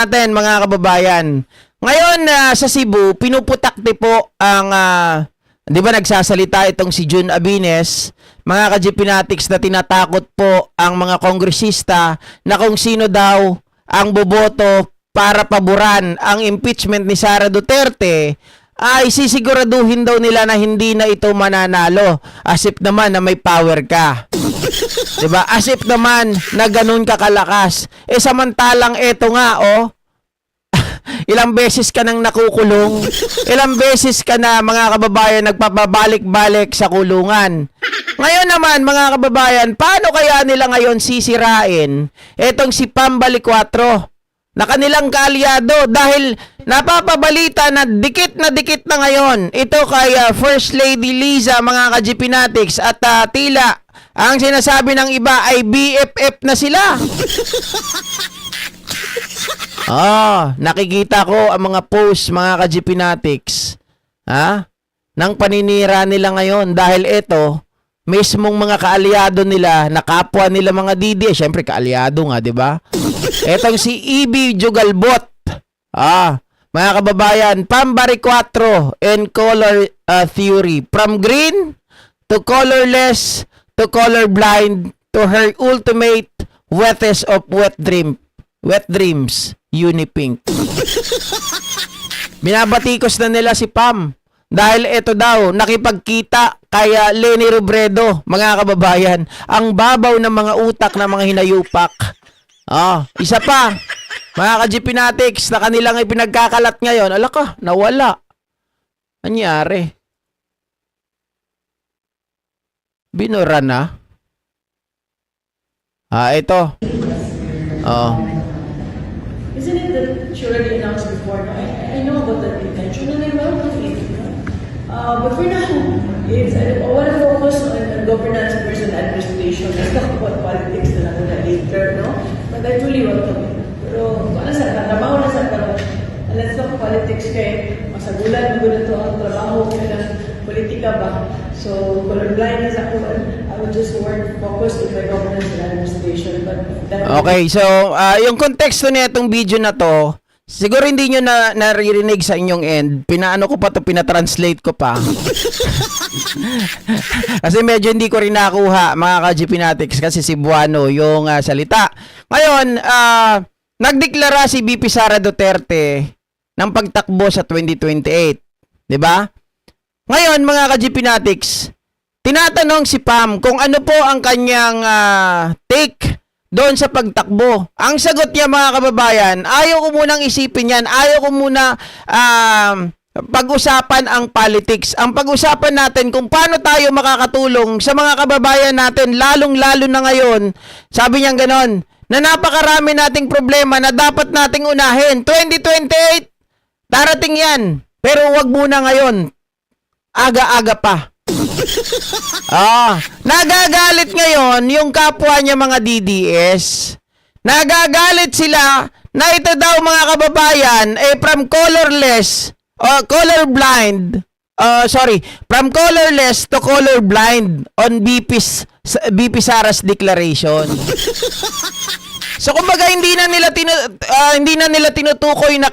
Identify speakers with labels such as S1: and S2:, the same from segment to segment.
S1: natin mga kababayan. Ngayon sa Cebu, pinuputakti po ang, di ba nagsasalita itong si Jun Abines, mga ka-GPnatics na tinatakot po ang mga kongresista na kung sino daw ang boboto para paboran ang impeachment ni Sara Duterte, ay sisiguraduhin daw nila na hindi na ito mananalo. As if naman na may power ka. Diba? As if naman na ganun ka kalakas. Samantalang eto nga, ilang beses ka nang nakukulong. Ilang beses ka na, mga kababayan, nagpapabalik-balik sa kulungan. Ngayon naman, mga kababayan, paano kaya nila ngayon sisirain etong si Pambali 4 na kanilang kaalyado dahil napapabalita na dikit na ngayon ito kay First Lady Liza, mga ka-GPnatics, at tila ang sinasabi ng iba ay BFF na sila. Nakikita ko ang mga post, mga ka-GPnatics, ng paninira nila ngayon dahil ito mismong mga kaalyado nila, na kapwa nila mga DDS, syempre kaalyado nga, di ba? Etong si EB Jugalbot. Mga kababayan, Pambari 4 and color theory. From green to colorless to colorblind to her ultimate wettest of wet dreams, Unipink. Binabatikos na nila si Pam dahil ito daw nakipagkita kay Leni Robredo, mga kababayan. Ang babaw ng mga utak ng mga hinayupak. Isa pa, mga ka-GPnatics, na kanilang ipinagkakalat ngayon, alaka, nawala. Anyari? Binura na? Ito.
S2: Isn't it that she already announced before? No? I know about that intention and I welcome it. But for now, I want to focus on governance versus administration. Let's talk about politics na lang na later, no? But I truly welcome it. Pero kung ano sa trabaho na sa trabaho, let's talk politics kay masagulan, magulan to ang trabaho kaya ng politika ba? So, colorblind is ako, I would just focus on my governance and administration. But
S1: okay, so yung konteksto niya itong video na to, siguro hindi nyo naririnig sa inyong end. Pinaano ko pa to, pinatranslate ko pa. Kasi medyo hindi ko rin nakuha, mga ka-GPnatics, kasi Cebuano yung salita. Ngayon, nagdeklara si BP Sara Duterte ng pagtakbo sa 2028. 'Di ba? Ngayon, mga ka-GPnatics, tinatanong si Pam kung ano po ang kanyang take doon sa pagtakbo. Ang sagot niya, mga kababayan, ayaw ko munang isipin yan. Ayaw ko muna pag-usapan ang politics. Ang pag-usapan natin kung paano tayo makakatulong sa mga kababayan natin, lalong-lalo na ngayon. Sabi niya ganon, na napakarami nating problema na dapat nating unahin. 2028, darating yan. Pero wag muna ngayon. Aga-aga pa. Nagagalit ngayon yung kapwa niya, mga DDS. Nagagalit sila na ito daw, mga kababayan, from colorless from colorless to colorblind on BP Sara's declaration. So kumbaga hindi na nila tinutukoy na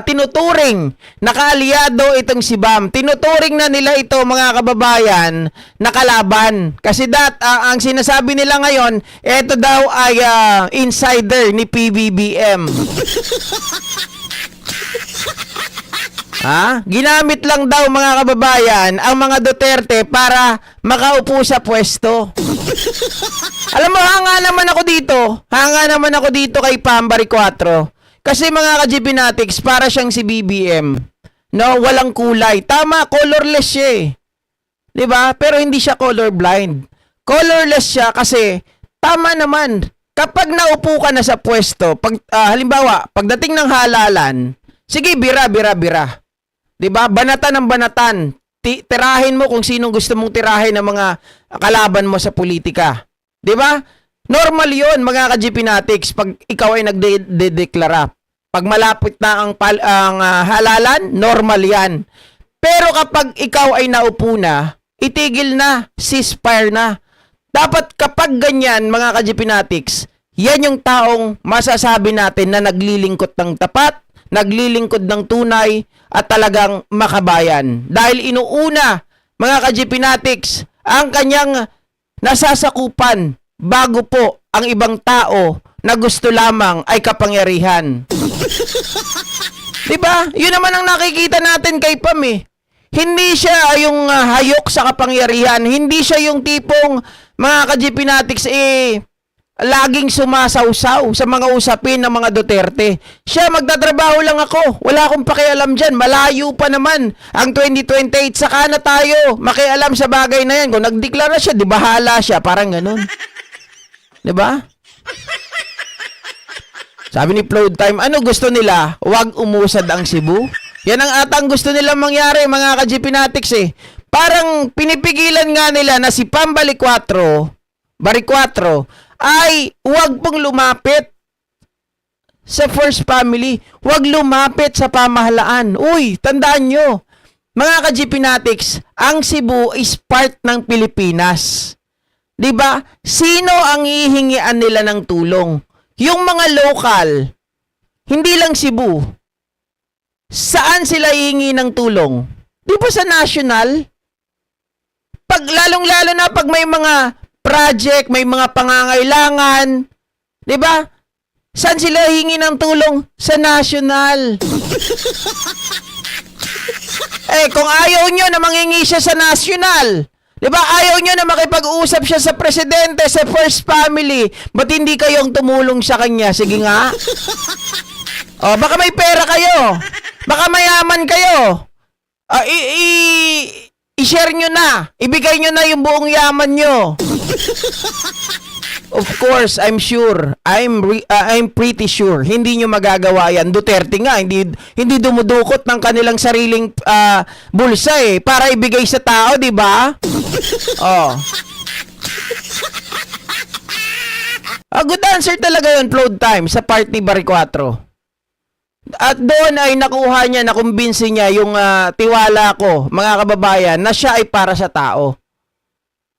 S1: tinuturing na kaalyado itong si Bam. Tinuturing na nila ito, mga kababayan, na kalaban. Kasi ang sinasabi nila ngayon, ito daw ay insider ni PBBM. Ginamit lang daw, mga kababayan, ang mga Duterte para makaupo sa pwesto. Alam mo, hanga naman ako dito kay Pambari 4. Kasi, mga ka-GPnatics, para siyang si BBM. No, walang kulay. Tama, colorless siya eh. 'Di ba? Pero hindi siya colorblind. Colorless siya kasi tama naman. Kapag naupo ka na sa pwesto, halimbawa, pagdating ng halalan, sige, bira. 'Di ba? Banatan ng banatan. Tirahin mo kung sinong gusto mong tirahin ng mga kalaban mo sa politika. 'Di ba? Normal 'yon, mga ka-GPnatics, pag ikaw ay nagdedeklara. Pag malapit na ang halalan, normal 'yan. Pero kapag ikaw ay naupo na, itigil na, ceasefire na. Dapat kapag ganyan, mga ka-GPnatics, yan yung taong masasabi natin na naglilingkod ng tapat, naglilingkod ng tunay, at talagang makabayan. Dahil inuuna, mga ka-GPnatics, ang kanyang nasasakupan bago po ang ibang tao na gusto lamang ay kapangyarihan. Diba? Yun naman ang nakikita natin kay Pam eh. Hindi siya yung hayok sa kapangyarihan. Hindi siya yung tipong mga ka-GPnatics laging sumasawsaw sa mga usapin ng mga Duterte. Siya, magtatrabaho lang ako. Wala akong pakialam dyan. Malayo pa naman ang 2028. Saka na tayo makialam sa bagay na yan. Kung nagdeklara siya, di bahala siya. Parang ganun. Diba? Sabi ni Flood Time, ano gusto nila? Huwag umusad ang Cebu. Yan ang atang gusto nilang mangyari, mga ka-GPnatics eh. Parang pinipigilan nga nila na si Pam Baricuatro ay huwag pong lumapit sa First Family. Huwag lumapit sa pamahalaan. Uy, tandaan nyo, mga ka-GPnatics, ang Cebu is part ng Pilipinas. Diba? Sino ang hihingian nila ng tulong? Yung mga local, hindi lang Cebu. Saan sila hihingi ng tulong? Di ba sa national? Pag lalong-lalo na pag may mga project, may mga pangangailangan, di ba? Saan sila hihingi ng tulong? Sa national. Kung ayaw nyo na mangingi siya sa national, di ba? Ayaw nyo na makipag-usap siya sa presidente, sa First Family, ba't hindi kayong tumulong sa kanya? Sige nga. O, baka may pera kayo. Baka mayaman kayo. I-share nyo na. Ibigay nyo na yung buong yaman nyo. Of course, I'm sure. I'm pretty sure. Hindi nyo magagawa yan. Duterte nga, hindi dumudukot ng kanilang sariling bulsa eh. Para ibigay sa tao, di ba? Oh. Good answer talaga yun, Flood Time, sa part ni Baricuatro. At doon ay nakuha niya, nakumbinsi niya yung tiwala ko, mga kababayan, na siya ay para sa tao.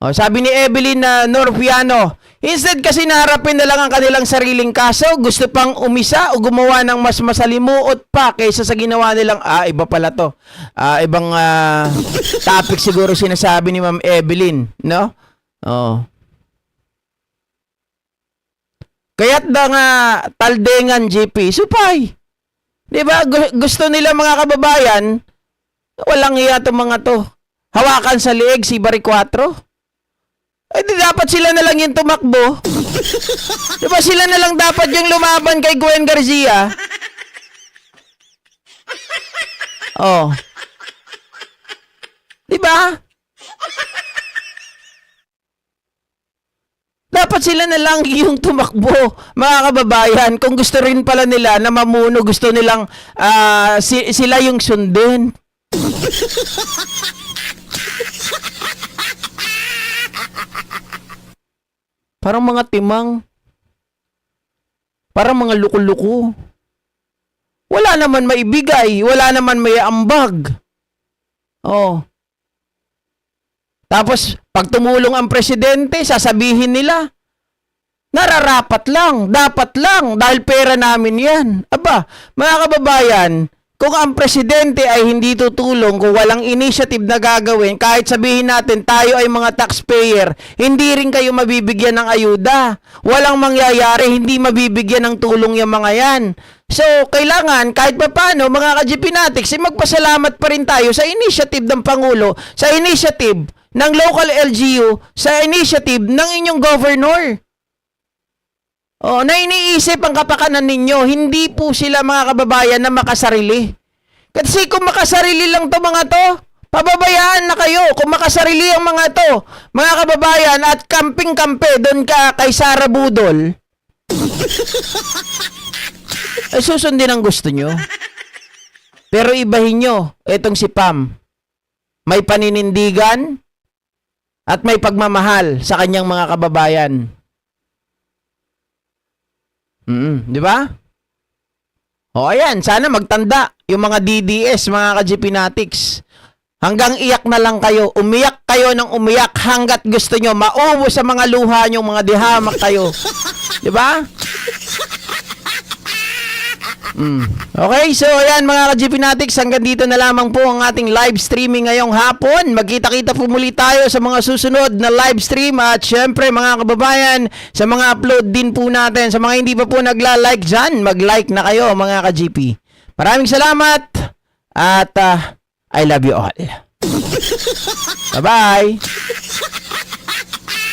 S1: O, sabi ni Evelyn Norfiano, instead kasi naharapin na lang ang kanilang sariling kaso, gusto pang umisa o gumawa ng mas masalimuot pa kaysa sa ginawa nilang, iba pala to. Ibang topic siguro sinasabi ni Ma'am Evelyn, no? Oh. Kaya't da nga taldengan GP, supay. Diba? Gusto nila mga kababayan, walang iya itong mga to. Hawakan sa liig si Baricuatro. Di dapat sila na lang yung tumakbo. Diba sila na lang dapat yung lumaban kay Gwen Garcia? Oh. Diba? Dapat sila na lang yung tumakbo, mga kababayan. Kung gusto rin pala nila na mamuno, gusto nilang sila yung sundin. Parang mga timang. Parang mga luko-luko. Wala naman maibigay. Wala naman may ambag. Oh. Tapos, pag tumulong ang presidente, sasabihin nila, nararapat lang, dapat lang, dahil pera namin yan. Aba, mga kababayan, kung ang presidente ay hindi tutulong, kung walang initiative na gagawin, kahit sabihin natin tayo ay mga taxpayer, hindi rin kayo mabibigyan ng ayuda. Walang mangyayari, hindi mabibigyan ng tulong yung mga yan. So, kailangan, kahit pa paano, mga ka-GPnatics, magpasalamat pa rin tayo sa initiative ng Pangulo, sa initiative ng local LGU, sa initiative ng inyong governor. Na iniisip ang kapakanan ninyo, hindi po sila mga kababayan na makasarili. Kasi kung makasarili lang to mga to, pababayaan na kayo. Kung makasarili ang mga to, mga kababayan, at kamping-kampe doon ka kay Sara Budol, ay susundin ang gusto nyo. Pero ibahin nyo, etong si Pam, may paninindigan at may pagmamahal sa kanyang mga kababayan. Di ba? O ayan, sana magtanda yung mga DDS, mga ka-GPnatics. Hanggang iyak na lang kayo. Umiyak kayo ng umiyak hanggat gusto nyo. Maubos sa mga luha nyo, mga dihamak kayo. Di ba? Okay, so ayan mga ka-GP Natics, hanggang dito na lamang po ang ating live streaming ngayong hapon. Magkita-kita po muli tayo sa mga susunod na live stream at syempre mga kababayan, sa mga upload din po natin. Sa mga hindi pa po nagla-like dyan, mag-like na kayo mga ka-GP. Maraming salamat at I love you all. Bye-bye!